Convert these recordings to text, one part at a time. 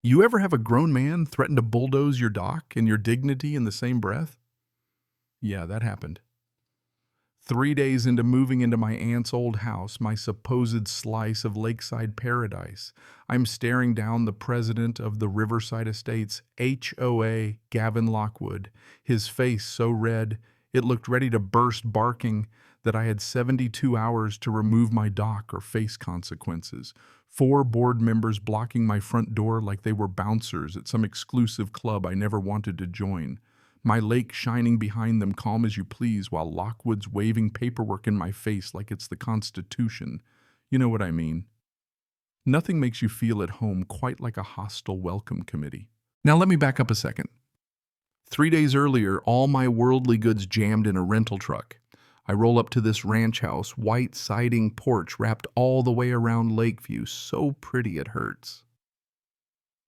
You ever have a grown man threaten to bulldoze your dock and your dignity in the same breath? Yeah, that happened. 3 days into moving into my aunt's old house, my supposed slice of lakeside paradise, I'm staring down the president of the Riverside Estates, HOA, Gavin Lockwood, his face so red it looked ready to burst, barking that I had 72 hours to remove my dock or face consequences. 4 board members blocking my front door like they were bouncers at some exclusive club I never wanted to join. My lake shining behind them, calm as you please, while Lockwood's waving paperwork in my face like it's the Constitution. You know what I mean. Nothing makes you feel at home quite like a hostile welcome committee. Now let me back up a second. 3 days earlier, all my worldly goods jammed in a rental truck. I roll up to this ranch house, white siding porch wrapped all the way around Lakeview, so pretty it hurts.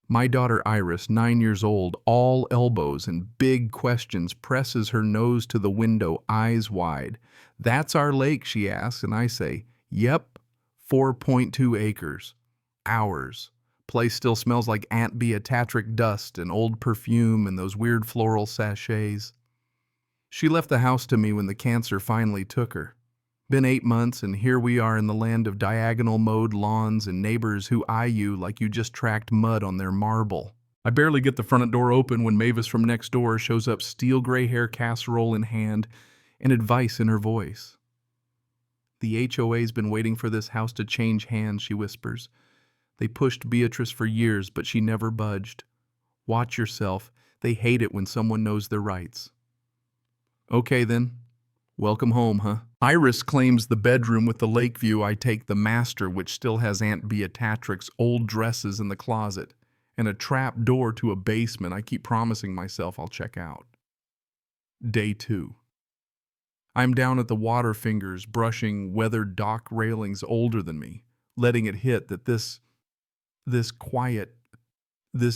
My daughter Iris, 9 years old, all elbows and big questions, presses her nose to the window, eyes wide. "That's our lake," she asks, and I say, "Yep, 4.2 acres. Ours. Place still smells like Aunt Beatrice dust and old perfume and those weird floral sachets." She left the house to me when the cancer finally took her. Been 8 months, and here we are in the land of diagonal mowed lawns and neighbors who eye you like you just tracked mud on their marble. I barely get the front door open when Mavis from next door shows up, steel gray hair casserole in hand and advice in her voice. "The HOA's been waiting for this house to change hands," she whispers. "They pushed Beatrice for years, but she never budged. Watch yourself. They hate it when someone knows their rights." Okay then. Welcome home, huh? Iris claims the bedroom with the lake view. I take the master, which still has Aunt Beatrice's old dresses in the closet, and a trap door to a basement I keep promising myself I'll check out. Day 2. I'm down at the Waterfingers, brushing weathered dock railings older than me, letting it hit that this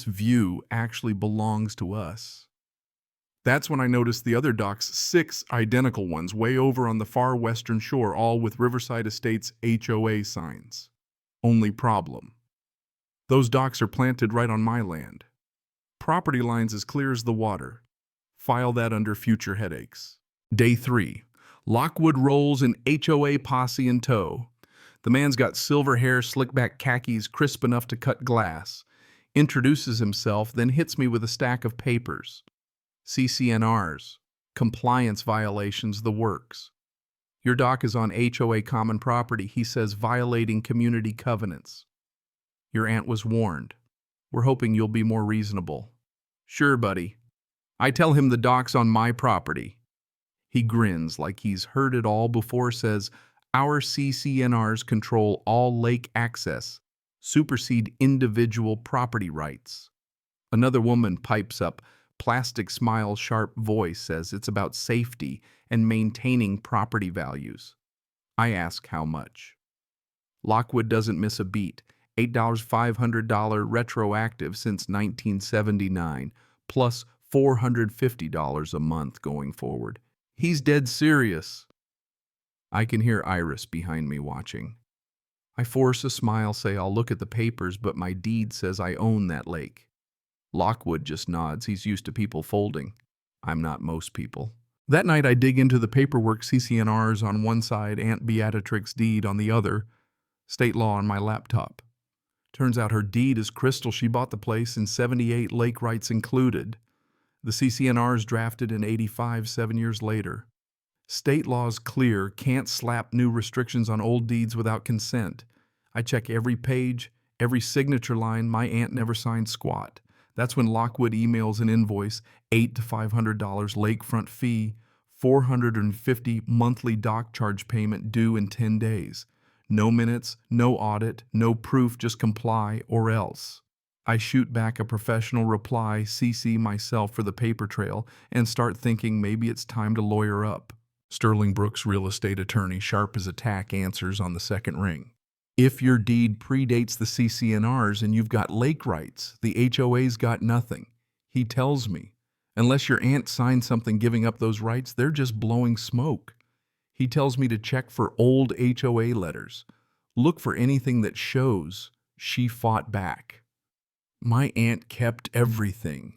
view actually belongs to us. That's when I noticed the other docks, 6 identical ones, way over on the far western shore, all with Riverside Estates HOA signs. Only problem: those docks are planted right on my land. Property lines as clear as the water. File that under future headaches. Day 3. Lockwood rolls an HOA posse in tow. The man's got silver hair, slick back khakis, crisp enough to cut glass. Introduces himself, then hits me with a stack of papers. CCNRs, compliance violations, the works. "Your dock is on HOA common property," he says, "violating community covenants. Your aunt was warned. We're hoping you'll be more reasonable." "Sure, buddy." I tell him the dock's on my property. He grins like he's heard it all before, says, "Our CCNRs control all lake access, supersede individual property rights." Another woman pipes up, plastic smile, sharp voice, says it's about safety and maintaining property values. I ask how much. Lockwood doesn't miss a beat. $8,500 retroactive since 1979, plus $450 a month going forward. He's dead serious. I can hear Iris behind me watching. I force a smile, say I'll look at the papers, but my deed says I own that lake. Lockwood just nods. He's used to people folding. I'm not most people. That night I dig into the paperwork, CCNRs on one side, Aunt Beatrice's deed on the other, state law on my laptop. Turns out her deed is crystal. She bought the place in '78, lake rights included. The CCNRs drafted in '85, 7 years later. State law's clear, can't slap new restrictions on old deeds without consent. I check every page, every signature line. My aunt never signed squat. That's when Lockwood emails an invoice, $800 to $500 lakefront fee, $450 monthly dock charge payment due in 10 days. No minutes, no audit, no proof, just comply or else. I shoot back a professional reply, CC myself for the paper trail, and start thinking maybe it's time to lawyer up. Sterling Brooks, real estate attorney, sharp as a tack, answers on the second ring. If your deed predates the CCNRs and you've got lake rights, the HOA's got nothing. He tells me, unless your aunt signed something giving up those rights, they're just blowing smoke. He tells me to check for old HOA letters. Look for anything that shows she fought back. My aunt kept everything.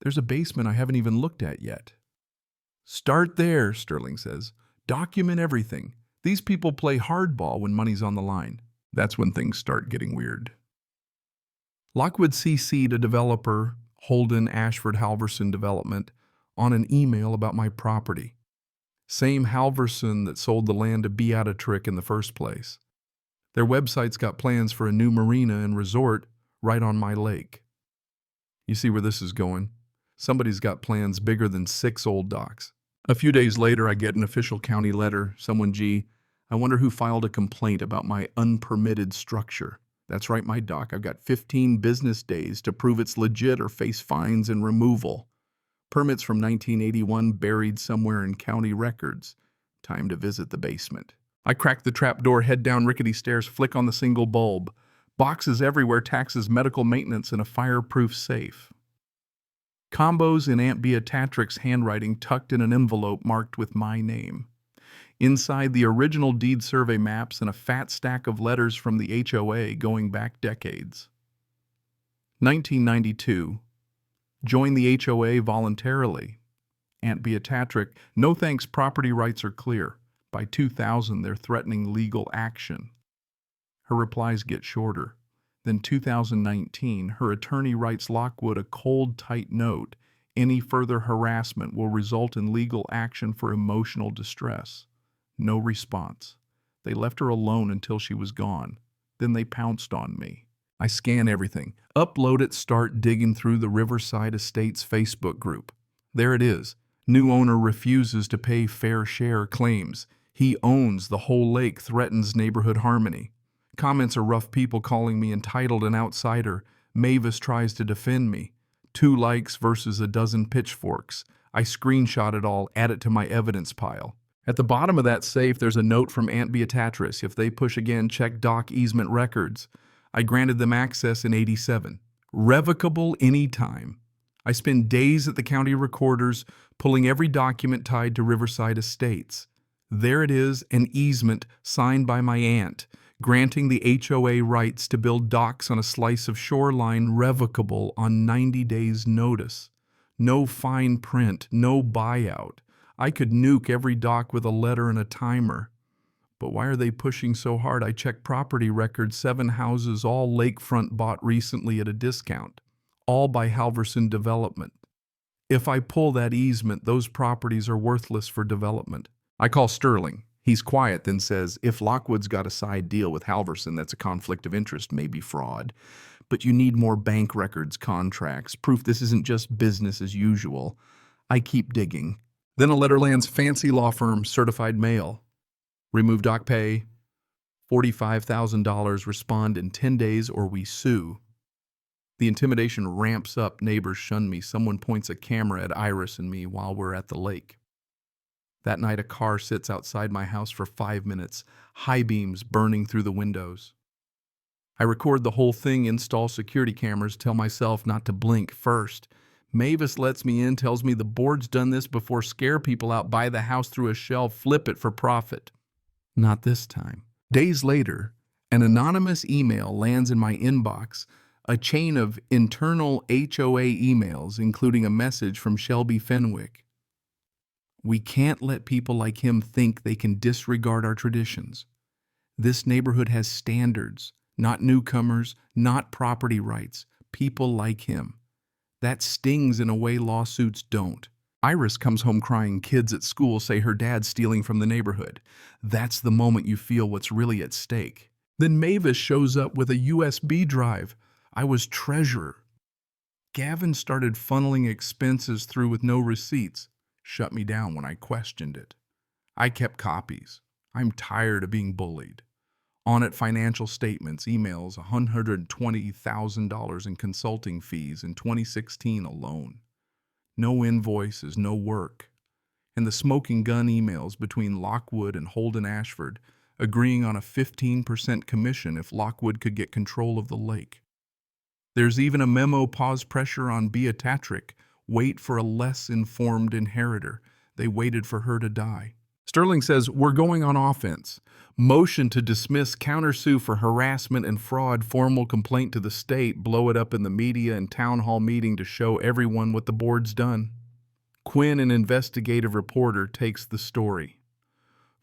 There's a basement I haven't even looked at yet. Start there, Sterling says. Document everything. These people play hardball when money's on the line. That's when things start getting weird. Lockwood CC'd a developer, Holden Ashford Halverson Development, on an email about my property. Same Halverson that sold the land to Beatrick in the first place. Their website's got plans for a new marina and resort right on my lake. You see where this is going? Somebody's got plans bigger than 6 old docks. A few days later, I get an official county letter. Someone, I wonder who filed a complaint about my unpermitted structure. That's right, my dock. I've got 15 business days to prove it's legit or face fines and removal. Permits from 1981 buried somewhere in county records. Time to visit the basement. I crack the trapdoor, head down rickety stairs, flick on the single bulb. Boxes everywhere, taxes, medical maintenance, and a fireproof safe. Combos in Aunt Beatrick's handwriting tucked in an envelope marked with my name. Inside, the original deed survey maps and a fat stack of letters from the HOA going back decades. 1992. Join the HOA voluntarily. Aunt Beatrick, no thanks, property rights are clear. By 2000, they're threatening legal action. Her replies get shorter. Then 2019, her attorney writes Lockwood a cold, tight note. Any further harassment will result in legal action for emotional distress. No response. They left her alone until she was gone. Then they pounced on me. I scan everything, upload it, start digging through the Riverside Estates Facebook group. There it is. New owner refuses to pay fair share, claims he owns the whole lake, threatens neighborhood harmony. Comments are rough people calling me entitled and outsider. Mavis tries to defend me. 2 likes versus a dozen pitchforks. I screenshot it all, add it to my evidence pile. At the bottom of that safe, there's a note from Aunt Beatrice. If they push again, check dock easement records. I granted them access in '87. Revocable anytime. I spend days at the county recorders, pulling every document tied to Riverside Estates. There it is, an easement signed by my aunt, granting the HOA rights to build docks on a slice of shoreline, revocable on 90 days' notice. No fine print, no buyout. I could nuke every dock with a letter and a timer. But why are they pushing so hard? I checked property records, 7 houses, all lakefront, bought recently at a discount, all by Halverson Development. If I pull that easement, those properties are worthless for development. I call Sterling. He's quiet, then says, if Lockwood's got a side deal with Halverson, that's a conflict of interest, maybe fraud. But you need more bank records, contracts, proof this isn't just business as usual. I keep digging. Then a letter lands, fancy law firm, certified mail. Remove dock pay, $45,000, respond in 10 days or we sue. The intimidation ramps up, neighbors shun me. Someone points a camera at Iris and me while we're at the lake. That night, a car sits outside my house for 5 minutes, high beams burning through the windows. I record the whole thing, install security cameras, tell myself not to blink first. Mavis lets me in, tells me the board's done this before, scare people out, buy the house through a shell, flip it for profit. Not this time. Days later, an anonymous email lands in my inbox, a chain of internal HOA emails, including a message from Shelby Fenwick. We can't let people like him think they can disregard our traditions. This neighborhood has standards, not newcomers, not property rights, people like him. That stings in a way lawsuits don't. Iris comes home crying. Kids at school say her dad's stealing from the neighborhood. That's the moment you feel what's really at stake. Then Mavis shows up with a USB drive. I was treasurer. Gavin started funneling expenses through with no receipts. Shut me down when I questioned it. I kept copies. I'm tired of being bullied. On it, financial statements, emails, $120,000 in consulting fees in 2016 alone. No invoices, no work. And the smoking gun emails between Lockwood and Holden Ashford, agreeing on a 15% commission if Lockwood could get control of the lake. There's even a memo, pause pressure on Beatrick, wait for a less informed inheritor. They waited for her to die. Sterling says, we're going on offense. Motion to dismiss, countersue for harassment and fraud, formal complaint to the state, blow it up in the media and town hall meeting to show everyone what the board's done. Quinn, an investigative reporter, takes the story.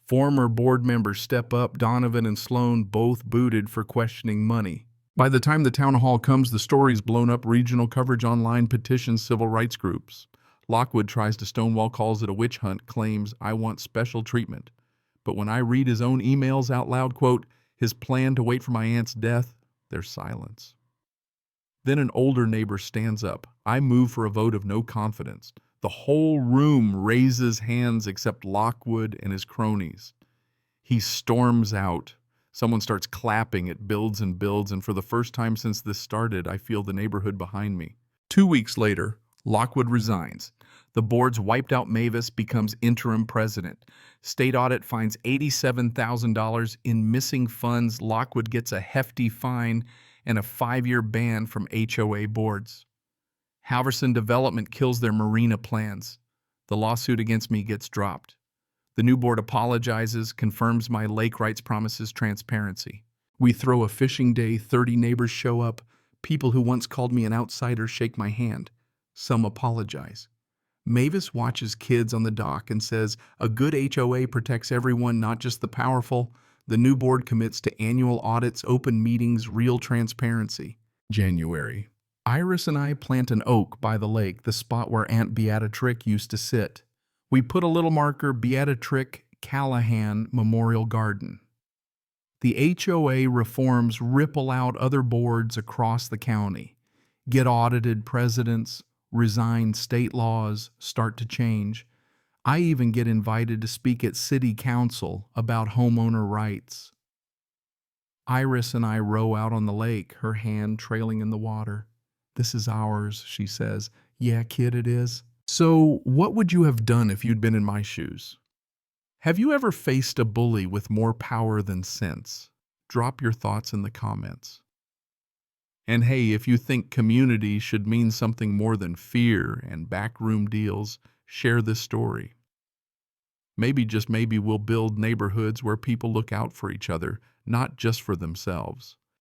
Former board members step up, Donovan and Sloan both booted for questioning money. By the time the town hall comes, the story's blown up, regional coverage online, petitions, civil rights groups. Lockwood tries to stonewall, calls it a witch hunt, claims, I want special treatment. But when I read his own emails out loud, quote, his plan to wait for my aunt's death, there's silence. Then an older neighbor stands up. I move for a vote of no confidence. The whole room raises hands except Lockwood and his cronies. He storms out. Someone starts clapping. It builds and builds, and for the first time since this started, I feel the neighborhood behind me. 2 weeks later, Lockwood resigns. The board's wiped out. Mavis becomes interim president. State audit finds $87,000 in missing funds. Lockwood gets a hefty fine and a 5-year ban from HOA boards. Halverson Development kills their marina plans. The lawsuit against me gets dropped. The new board apologizes, confirms my lake rights promises transparency. We throw a fishing day, 30 neighbors show up. People who once called me an outsider shake my hand. Some apologize. Mavis watches kids on the dock and says, a good HOA protects everyone, not just the powerful. The new board commits to annual audits, open meetings, real transparency. January. Iris and I plant an oak by the lake, the spot where Aunt Beatrice used to sit. We put a little marker, Beatrice Callahan Memorial Garden. The HOA reforms ripple out other boards across the county. Get audited presidents, resign, state laws start to change. I even get invited to speak at city council about homeowner rights. Iris and I row out on the lake, her hand trailing in the water. This is ours, she says. Yeah, kid, it is. So, what would you have done if you'd been in my shoes? Have you ever faced a bully with more power than sense? Drop your thoughts in the comments. And hey, if you think community should mean something more than fear and backroom deals, share this story. Maybe, just maybe, we'll build neighborhoods where people look out for each other, not just for themselves.